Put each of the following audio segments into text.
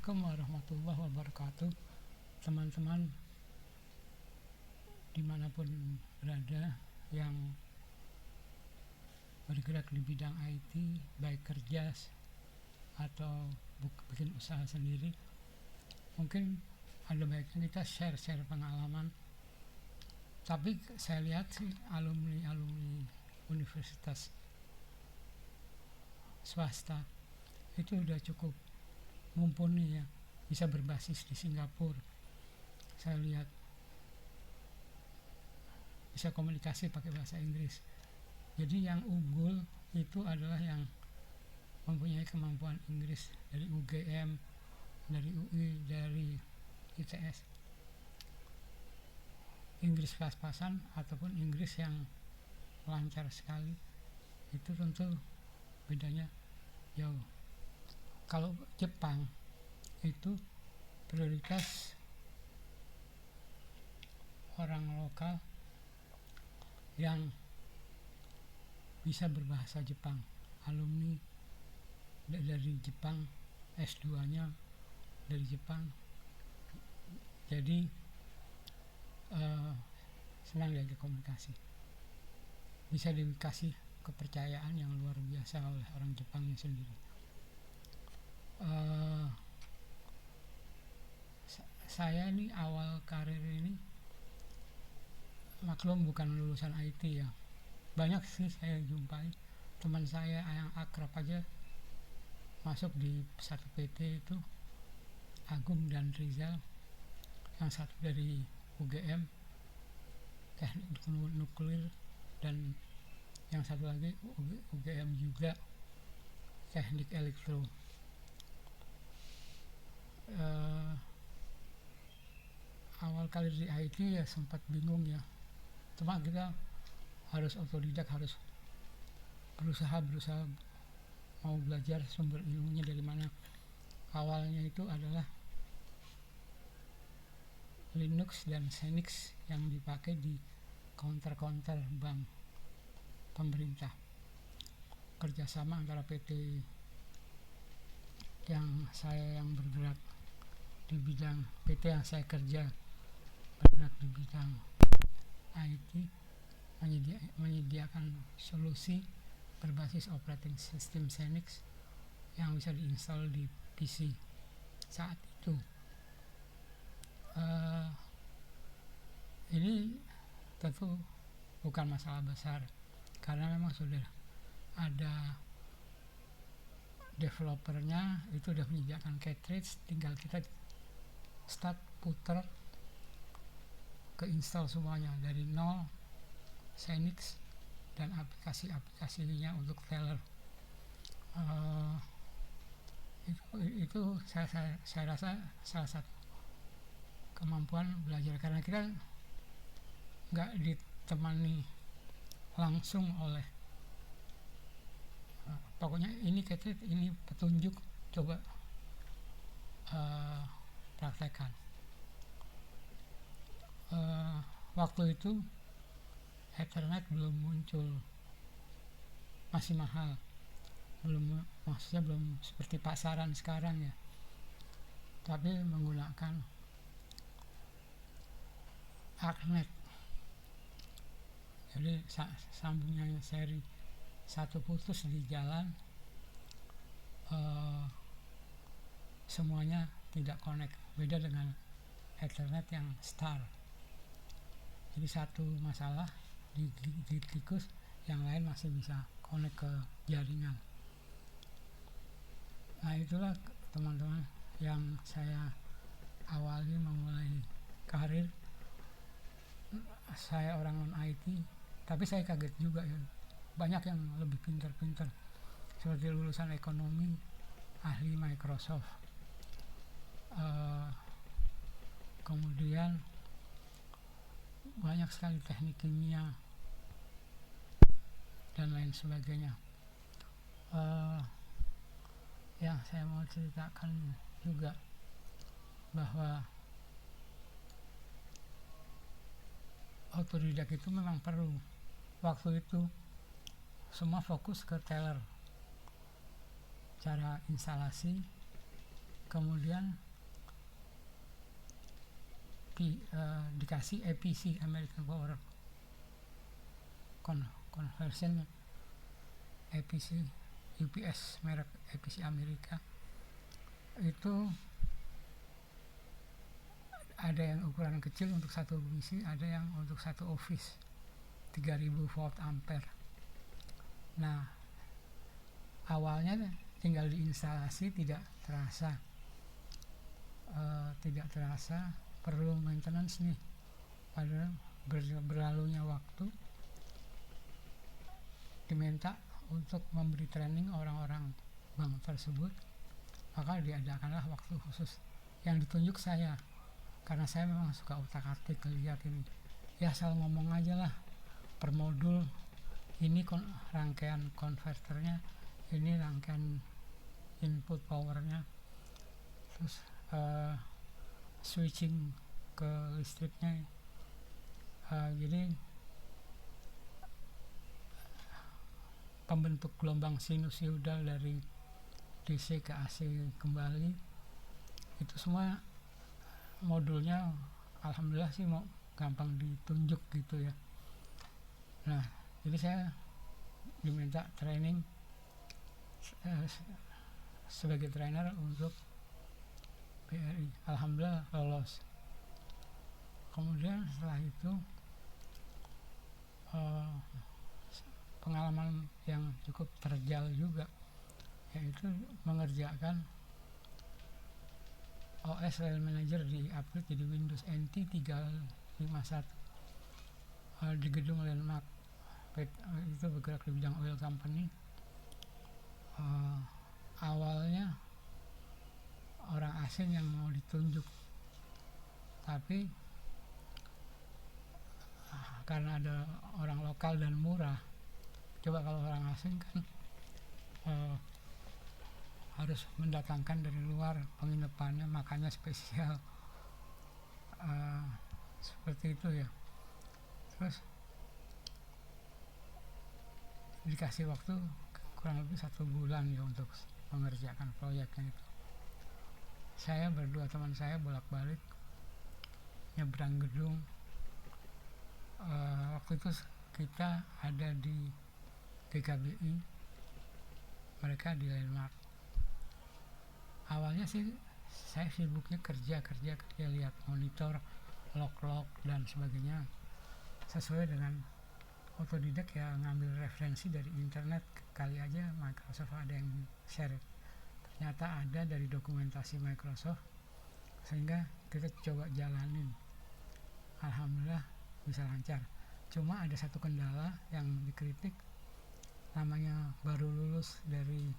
Assalamualaikum warahmatullahi wabarakatuh. Teman-teman dimanapun berada yang bergerak di bidang IT, baik kerja atau bikin usaha sendiri, mungkin ada baiknya kita share pengalaman. Tapi saya lihat sih alumni universitas swasta itu udah cukup mumpuni ya, bisa berbasis di Singapura. Saya lihat bisa komunikasi pakai bahasa Inggris. Jadi yang unggul itu adalah yang mempunyai kemampuan Inggris dari UGM, dari UI, dari ITS. Inggris pas-pasan ataupun Inggris yang lancar sekali, itu tentu bedanya jauh. Kalau Jepang itu prioritas orang lokal yang bisa berbahasa Jepang, alumni dari Jepang, S2-nya dari Jepang. Jadi senang diajak komunikasi, bisa dikasih kepercayaan yang luar biasa oleh orang Jepangnya sendiri. Saya nih awal karir ini, maklum bukan lulusan IT ya, banyak sih saya jumpai teman saya yang akrab aja masuk di satu PT itu, Agung dan Rizal, yang satu dari UGM teknik nuklir, dan yang satu lagi UGM juga teknik elektro. Awal kali di IT ya sempat bingung ya, cuma kita harus otodidak, harus berusaha mau belajar sumber ilmunya dari mana. Awalnya itu adalah Linux dan Xenix yang dipakai di counter bank pemerintah, kerjasama antara PT yang bergerak di bidang PT yang saya kerja bergerak di bidang IT, menyediakan solusi berbasis operating system Xenix yang bisa diinstal di PC saat itu. Ini tentu bukan masalah besar karena memang sudah ada developernya, itu udah menyediakan cartridge, tinggal kita start puter ke install semuanya dari nol Xenix dan aplikasi-aplikasinya untuk Teller. Itu saya rasa salah satu kemampuan belajar, karena kita nggak ditemani langsung oleh pokoknya ini cartridge, ini petunjuk, coba praktekkan. Waktu itu Ethernet belum muncul, masih mahal, maksudnya belum seperti pasaran sekarang ya, tapi menggunakan Arcnet. Jadi sambungnya seri satu putus di jalan, semuanya tidak connect, beda dengan Ethernet yang star. Jadi satu masalah di tikus, yang lain masih bisa connect ke jaringan. Nah itulah teman-teman yang saya awali memulai karir. Saya orang non IT, tapi saya kaget juga ya, banyak yang lebih pintar-pintar, seperti lulusan ekonomi, ahli Microsoft, kemudian banyak sekali teknik kimia dan lain sebagainya. Yang saya mau ceritakan juga bahwa otodidak itu memang perlu. Waktu itu semua fokus ke Teller, cara instalasi, kemudian dikasih APC, American Power Conversion, APC UPS, merek APC Amerika. Itu ada yang ukuran kecil untuk satu PC, ada yang untuk satu office 3000 volt ampere. Nah, awalnya tinggal diinstalasi tidak terasa perlu maintenance nih. Padahal berlalunya waktu diminta untuk memberi training orang-orang bank tersebut, maka diadakanlah waktu khusus yang ditunjuk saya, karena saya memang suka utak-atik lihat ini, ya asal ngomong aja lah, per modul ini rangkaian konverternya, ini rangkaian input powernya, terus switching ke listriknya. Jadi pembentuk gelombang sinusoidal dari DC ke AC kembali, itu semua modulnya alhamdulillah sih mau gampang ditunjuk gitu ya. Nah, jadi saya diminta training sebagai trainer untuk BRI. Alhamdulillah lolos. Kemudian setelah itu pengalaman yang cukup terjal juga, yaitu mengerjakan OS File Manager di upgrade jadi Windows NT 351 di gedung Landmark. Itu bergerak di bidang oil company. Awalnya orang asing yang mau ditunjuk, tapi karena ada orang lokal dan murah. Coba kalau orang asing kan harus mendatangkan dari luar penginapannya, makanya spesial, seperti itu ya. Terus dikasih waktu kurang lebih 1 bulan ya untuk mengerjakan proyeknya itu. Saya berdua teman saya bolak-balik nyebrang gedung. Waktu itu kita ada di GKBI, mereka di Landmark. Awalnya sih saya sibuknya kerja lihat monitor, log dan sebagainya, sesuai dengan otodidak ya, ngambil referensi dari internet, kali aja Microsoft ada yang share. Ternyata ada dari dokumentasi Microsoft, sehingga kita coba jalanin. Alhamdulillah bisa lancar. Cuma ada satu kendala yang dikritik, namanya baru lulus dari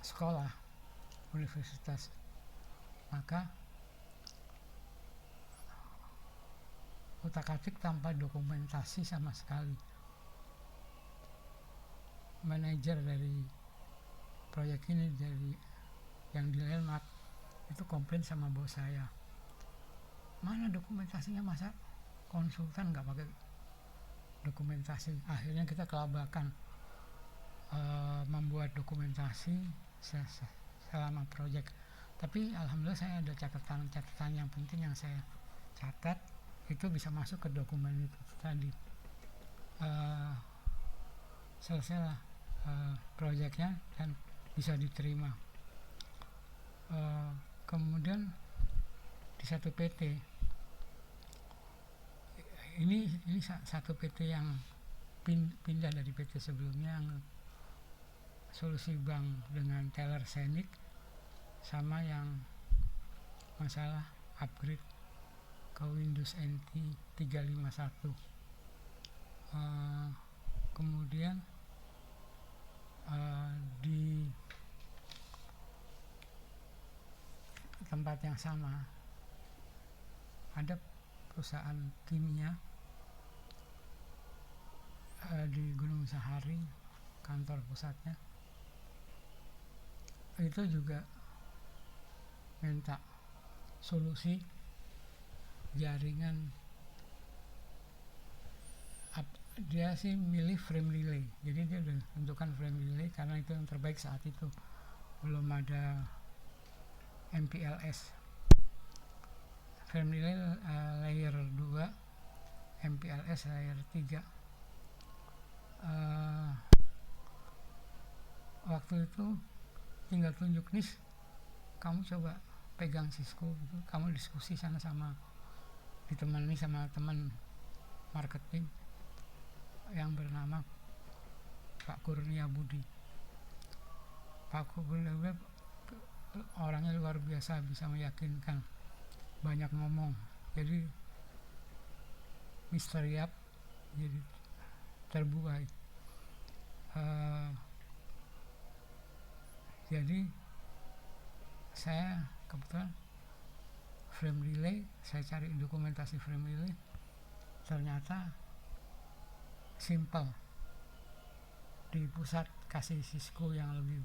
sekolah universitas, maka utak-atik tanpa dokumentasi sama sekali. Manajer dari proyek ini, dari yang di Landmark, itu komplain sama bos saya, mana dokumentasinya, masa konsultan nggak pakai dokumentasi. Akhirnya kita kelabakan membuat dokumentasi selama proyek. Tapi alhamdulillah saya ada catatan yang penting yang saya catat, itu bisa masuk ke dokumen itu tadi. Selesailah proyeknya dan bisa diterima. Kemudian di satu PT, ini satu PT yang pindah dari PT sebelumnya, yang solusi bank dengan teller Scenic, sama yang masalah upgrade ke Windows NT 351. Kemudian di tempat yang sama ada perusahaan kimia di Gunung Sahari, kantor pusatnya. Itu juga minta solusi jaringan Dia sih milih frame relay, jadi dia udah tentukan frame relay karena itu yang terbaik saat itu, belum ada MPLS. Frame relay layer 2, MPLS layer 3. Waktu itu tinggal tunjuk nih, kamu coba pegang Cisco gitu, kamu diskusi sana sama ditemani sama teman marketing yang bernama Pak Kurnia Budi. Pak Kurnia orangnya luar biasa, bisa meyakinkan, banyak ngomong. Jadi Mr. Yap jadi terbuai. Jadi saya kebetulan frame relay, saya cari dokumentasi frame relay, ternyata simple. Di pusat kasih Cisco yang lebih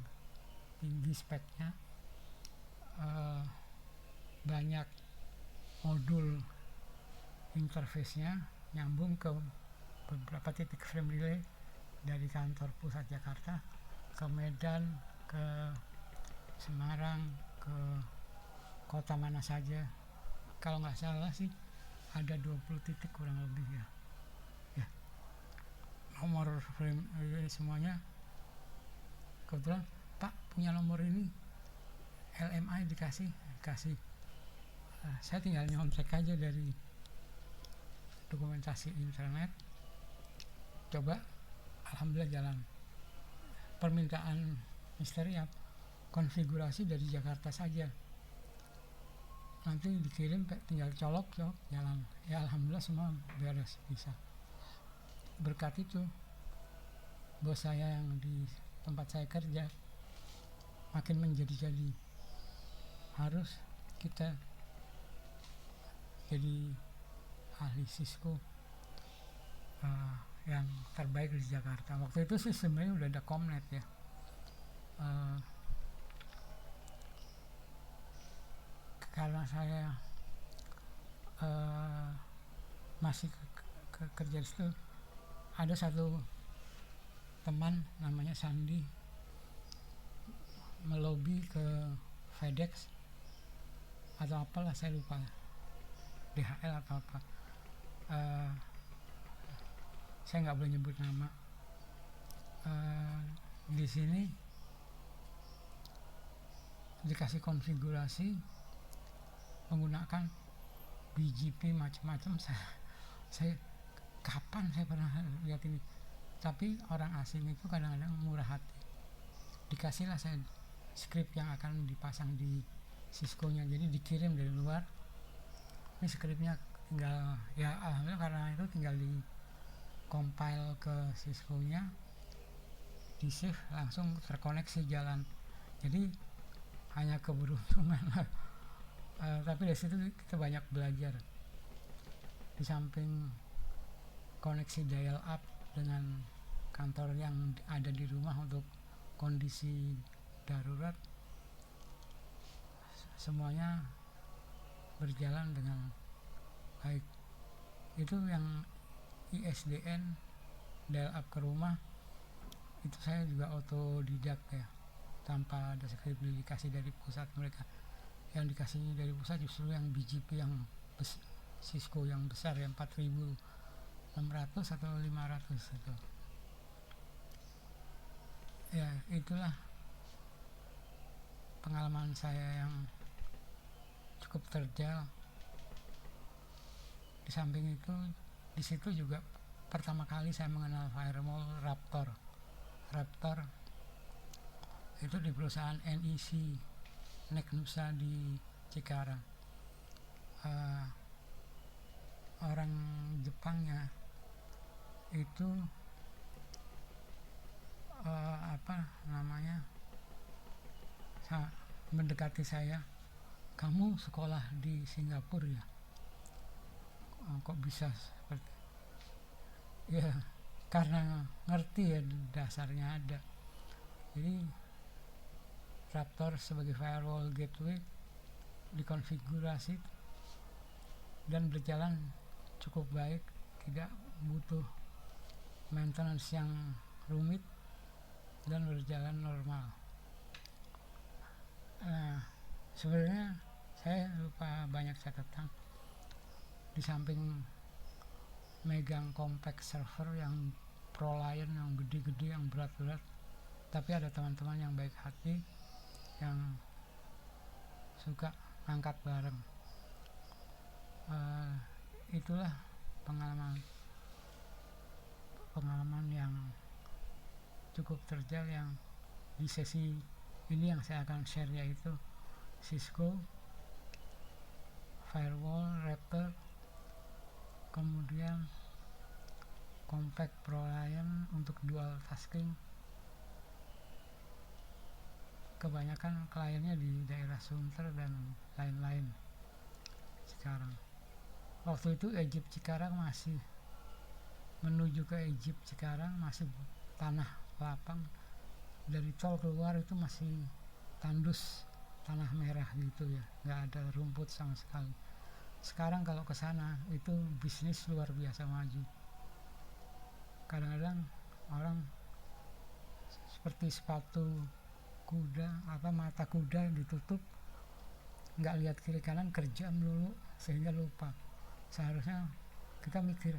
tinggi speknya, banyak modul interface-nya nyambung ke beberapa titik frame relay dari kantor pusat Jakarta ke Medan, ke Semarang, ke kota mana saja. Kalau nggak salah sih ada 20 titik kurang lebih ya. Nomor frame semuanya kebetulan Pak punya nomor ini, LMI dikasih. Saya tinggal nyontek aja dari dokumentasi internet, coba, alhamdulillah jalan. Permintaan misteri ya, konfigurasi dari Jakarta saja, nanti dikirim tinggal colok jalan. Ya alhamdulillah semua beres, bisa. Berkat itu bos saya yang di tempat saya kerja makin menjadi-jadi, harus kita jadi ahli Cisco yang terbaik di Jakarta. Waktu itu sih sebenarnya udah ada Komnet ya, karena saya masih kerja di situ. Ada satu teman namanya Sandi melobi ke FedEx atau apalah, saya lupa, DHL atau apa, saya nggak boleh nyebut nama. Di sini dikasih konfigurasi menggunakan BGP macam-macam. Saya kapan saya pernah lihat ini? Tapi orang asing itu kadang-kadang murah hati. Dikasihlah saya skrip yang akan dipasang di Cisco-nya, jadi dikirim dari luar. Ini skripnya tinggal, ya alhamdulillah karena itu tinggal di compile ke Cisco-nya, di save, langsung terkoneksi jalan. Jadi hanya keberuntungan lah. Tapi dari situ kita banyak belajar. Di samping koneksi dial up dengan kantor yang ada di rumah untuk kondisi darurat, semuanya berjalan dengan baik. Itu yang ISDN dial up ke rumah, itu saya juga otodidak ya, tanpa ada skrip dikasih dari pusat. Mereka yang dikasih dari pusat justru yang BGP yang Cisco yang besar, yang 4600 atau 500 itu. Ya itulah pengalaman saya yang cukup terjal. Di samping itu, di situ juga pertama kali saya mengenal firewall Raptor itu di perusahaan NEC Nek Nusa di Cikarang. Orang Jepangnya itu mendekati saya, kamu sekolah di Singapura ya? Kok bisa seperti ya, karena ngerti ya, dasarnya ada. Jadi Raptor sebagai firewall gateway dikonfigurasi dan berjalan cukup baik, tidak butuh maintenance yang rumit dan berjalan normal. Sebenarnya saya lupa banyak catatan. Di samping megang compact server yang ProLiant yang gede-gede, yang berat-berat, tapi ada teman-teman yang baik hati yang suka angkat bareng. Itulah pengalaman yang cukup terjal yang di sesi ini yang saya akan share, yaitu Cisco, Firewall, Raptor, kemudian Compact ProLiant untuk dual tasking. Kebanyakan kliennya di daerah Sunter dan lain-lain. Sekarang waktu itu Egypt Cikarang masih menuju ke Egypt Cikarang masih tanah lapang, dari tol keluar itu masih tandus tanah merah gitu ya, nggak ada rumput sama sekali. Sekarang kalau ke sana itu bisnis luar biasa maju. Kadang-kadang orang seperti sepatu kuda, mata kuda ditutup, nggak lihat kiri kanan, kerja melulu sehingga lupa. Seharusnya kita mikir,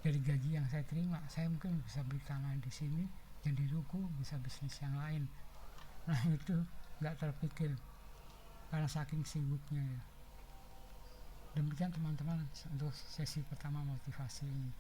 dari gaji yang saya terima, saya mungkin bisa beli tanah di sini, jadi ruko, bisa bisnis yang lain. Nah itu nggak terpikir karena saking sibuknya ya. Demikian teman-teman untuk sesi pertama motivasi ini.